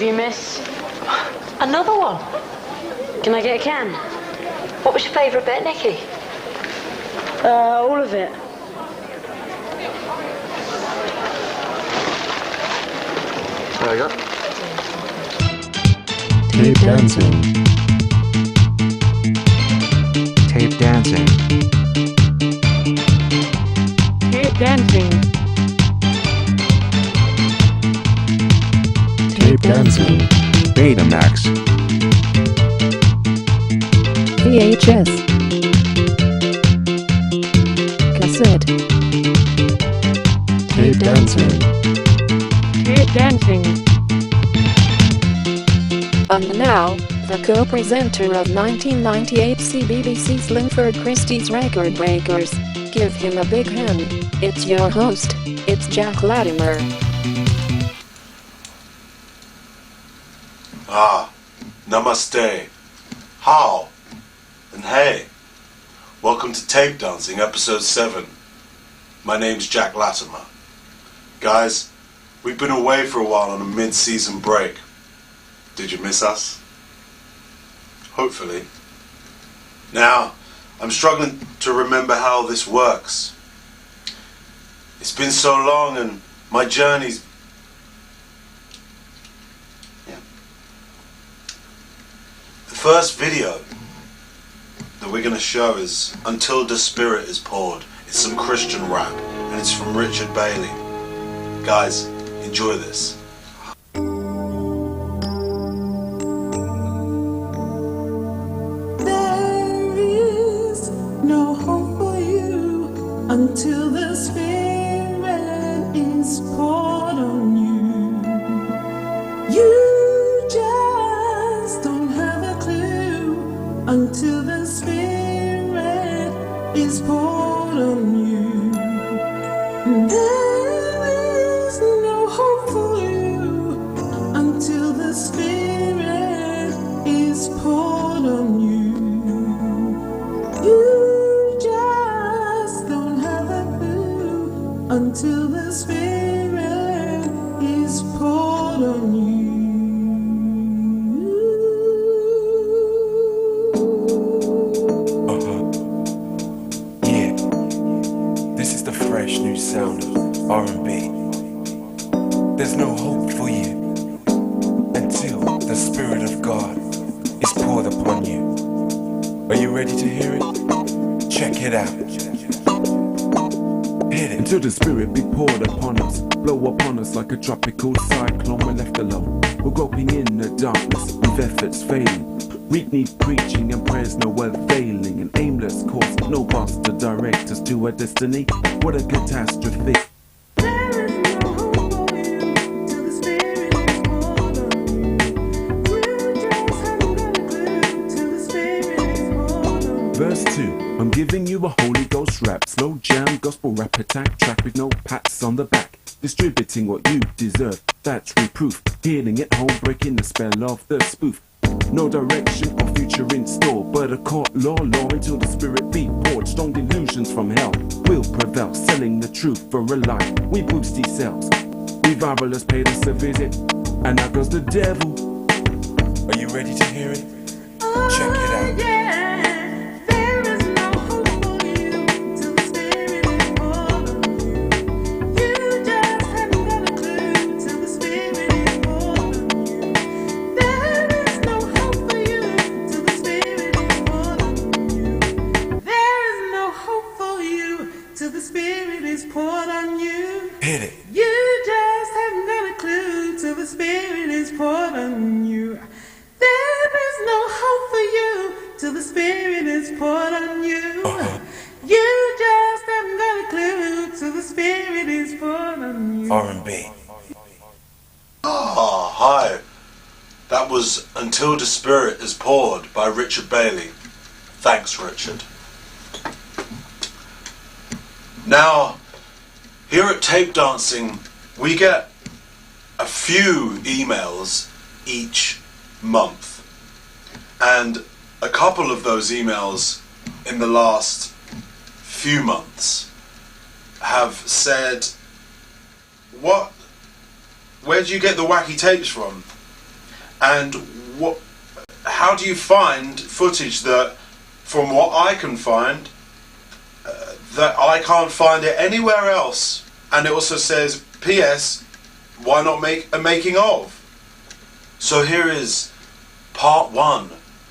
of you, miss. Another one? Can I get a can? What was your favourite bit, Nicky? All of it. There you go. Tape dancing. Tape dancing. Tape dancing. Tape dancing. Betamax. VHS. Cassette. Tape dancing. Tape dancing. And now, the co-presenter of 1998 CBBC's Linford Christie's Record Breakers. Give him a big hand. It's your host, it's Jack Latimer. Namaste. How? And hey. Welcome to Tape Dancing, episode 7. My name's Jack Latimer. Guys, we've been away for a while on a mid-season break. Did you miss us? Hopefully. Now, I'm struggling to remember how this works. It's been so long and my journey's... The first video that we're going to show is Until the Spirit is Poured. It's some Christian rap and it's from Richard Bailey. Guys, enjoy this. There is no hope for you until the Spirit is poured on you. You just don't have a clue until the Spirit is poured on you. There is no hope for you until the Spirit is poured on you. You just don't have a clue until the Spirit is poured on you. Yeah, this is the fresh new sound of R&B. There's no hope for you until the Spirit of God is poured upon you. Are you ready to hear it? Check it out. Hit it. Until the Spirit be poured upon us, blow upon us like a tropical cyclone. We're left alone, we're groping in the darkness with efforts failing. Weak need preaching and prayers no availing. An aimless course, no bus to direct us to a destiny. What a catastrophe. Verse 2, I'm giving you a Holy Ghost rap, slow jam, gospel rap attack, track with no pats on the back. Distributing what you deserve, that's reproof. Healing it home, breaking the spell of the spoof. No direction or future in store, but a court law until the Spirit be poured. Strong delusions from hell will prevail, selling the truth for a lie. We boost these cells. Revival has paid us a visit, and now goes the devil. Are you ready to hear it? Check it out. Hit it. You just haven't got a clue till the Spirit is poured on you. There is no hope for you till the Spirit is poured on you. You just haven't got a clue till the Spirit is poured on you. R&B. Hi. That was Until the Spirit is Poured by Richard Bailey. Thanks, Richard. Now, here at Tape Dancing, we get a few emails each month. And a couple of those emails in the last few months have said, where do you get the wacky tapes from? And how do you find footage that, from what I can find, that I can't find it anywhere else? And it also says, P.S. why not make a making of? So here is part 1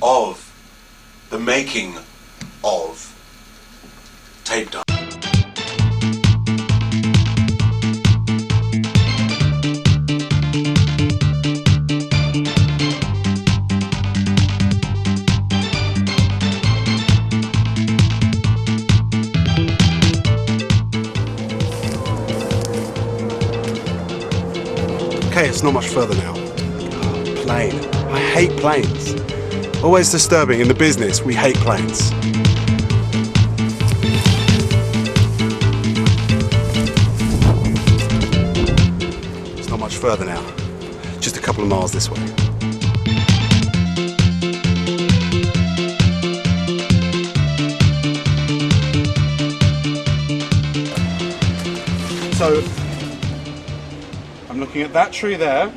of the making of Tape Dancing. Okay, it's not much further now. Plane. I hate planes. Always disturbing in the business. We hate planes. It's not much further now. Just a couple of miles this way. So, I'm looking at that tree there,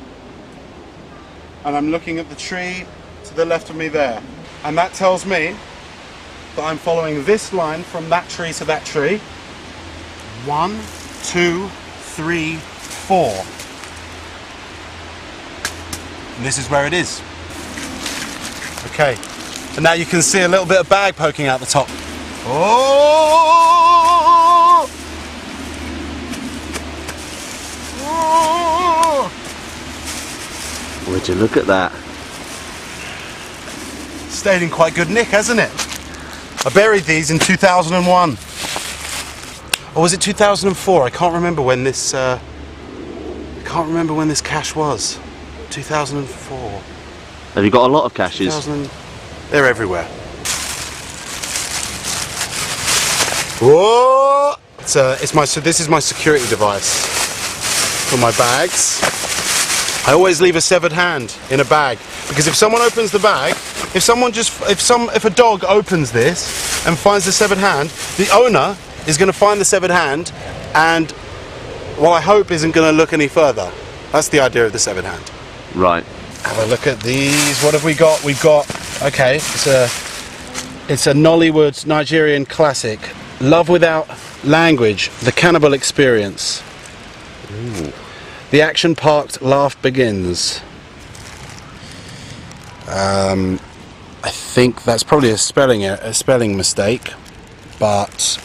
and I'm looking at the tree to the left of me there. And that tells me that I'm following this line from that tree to that tree. 1, 2, 3, 4. And this is where it is. Okay, and now you can see a little bit of bag poking out the top. Oh! Would you look at that? Stayed in quite good nick, hasn't it? I buried these in 2001. Or was it 2004? I can't remember when this cache was. 2004. Have you got a lot of caches? They're everywhere. Whoa! This is my security device for my bags. I always leave a severed hand in a bag, because if someone opens the bag, if a dog opens this and finds the severed hand, the owner is going to find the severed hand, and well, I hope isn't going to look any further. That's the idea of the severed hand. Right. Have a look at these. What have we got? We've got, okay, it's a Nollywood Nigerian classic, Love Without Language, The Cannibal Experience. Ooh. The action-packed laugh begins. I think that's probably a spelling mistake, but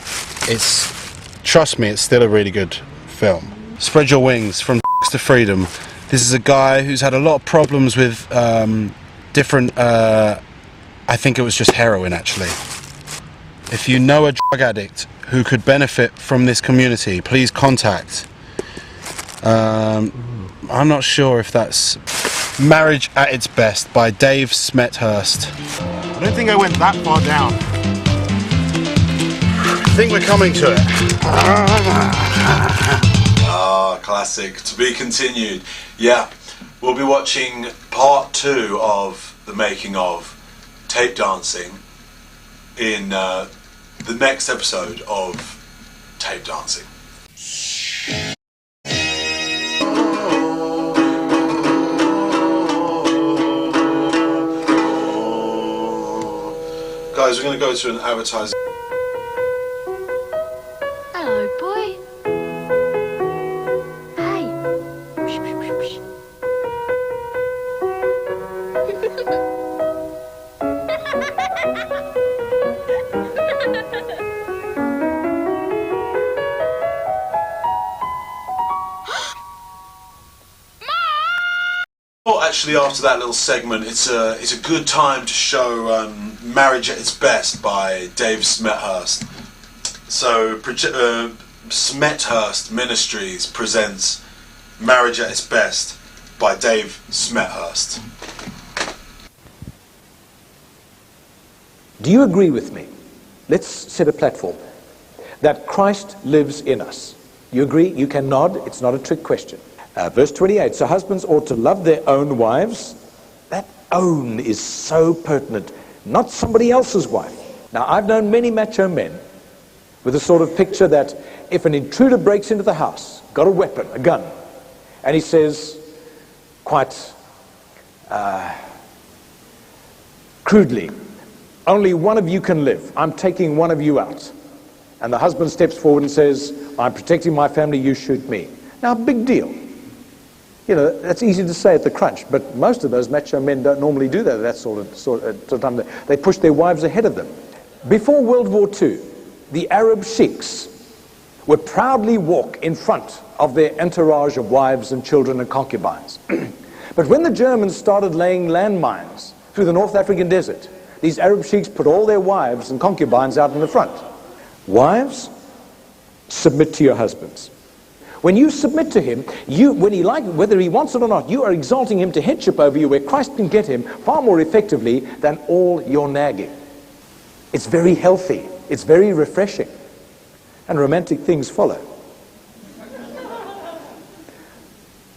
trust me, it's still a really good film. Spread Your Wings, From to Freedom. This is a guy who's had a lot of problems with different, I think it was just heroin actually. If you know a drug addict who could benefit from this community, please contact. I'm not sure if that's Marriage at Its Best by Dave Smethurst. I don't think I went that far down. I think we're coming to it. Classic. To be continued. Yeah, we'll be watching part 2 of the making of Tape Dancing in the next episode of Tape Dancing. Guys, we're going to go to an advertising. Hello, boy. Hey. Well, actually, after that little segment, it's a good time to show Marriage at Its Best by Dave Smethurst. So, Smethurst Ministries presents Marriage at Its Best by Dave Smethurst. Do you agree with me? Let's set a platform. That Christ lives in us. You agree? You can nod. It's not a trick question. Verse 28, so husbands ought to love their own wives. That own is so pertinent. Not somebody else's wife. Now, I've known many macho men with a sort of picture that if an intruder breaks into the house, got a weapon, a gun, and he says, quite crudely, only one of you can live. I'm taking one of you out. And the husband steps forward and says, I'm protecting my family, you shoot me. Now, big deal. You know, that's easy to say at the crunch, but most of those macho men don't normally do that sort of time. They push their wives ahead of them. Before World War II, the Arab sheiks would proudly walk in front of their entourage of wives and children and concubines. But when the Germans started laying landmines through the North African desert, these Arab sheiks put all their wives and concubines out in the front. Wives, submit to your husbands. When you submit to him, whether he wants it or not, you are exalting him to headship over you, where Christ can get him far more effectively than all your nagging. It's very healthy. It's very refreshing. And romantic things follow.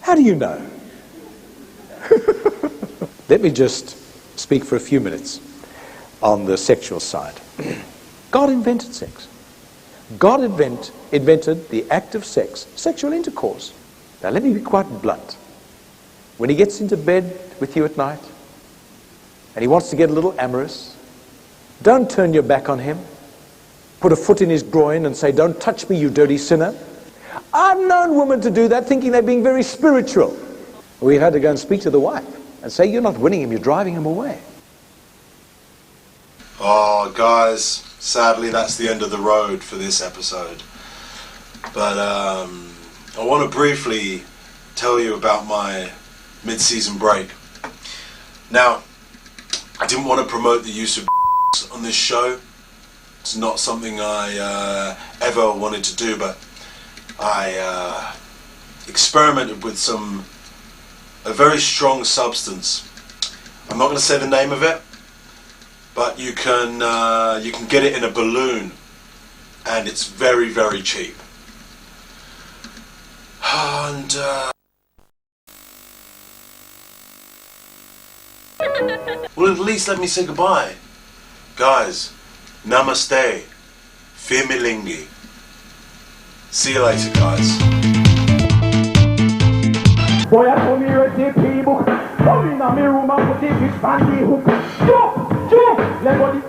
How do you know? Let me just speak for a few minutes on the sexual side. God invented sex. God invented the act of sex, sexual intercourse. Now let me be quite blunt. When he gets into bed with you at night and he wants to get a little amorous, don't turn your back on him. Put a foot in his groin and say, don't touch me, you dirty sinner. I've known women to do that thinking they're being very spiritual. We've had to go and speak to the wife and say, you're not winning him, you're driving him away. Oh, guys, sadly that's the end of the road for this episode. But I want to briefly tell you about my mid-season break. Now, I didn't want to promote the use of on this show. It's not something I ever wanted to do, but I experimented with a very strong substance. I'm not going to say the name of it, but you can get it in a balloon, and it's very, very cheap. And well, at least let me say goodbye, guys. Namaste, Fimilingi. See you later, guys. Boy, I told me you read the P-book. Come in my room and put the fish on the hook. Jump! Let body.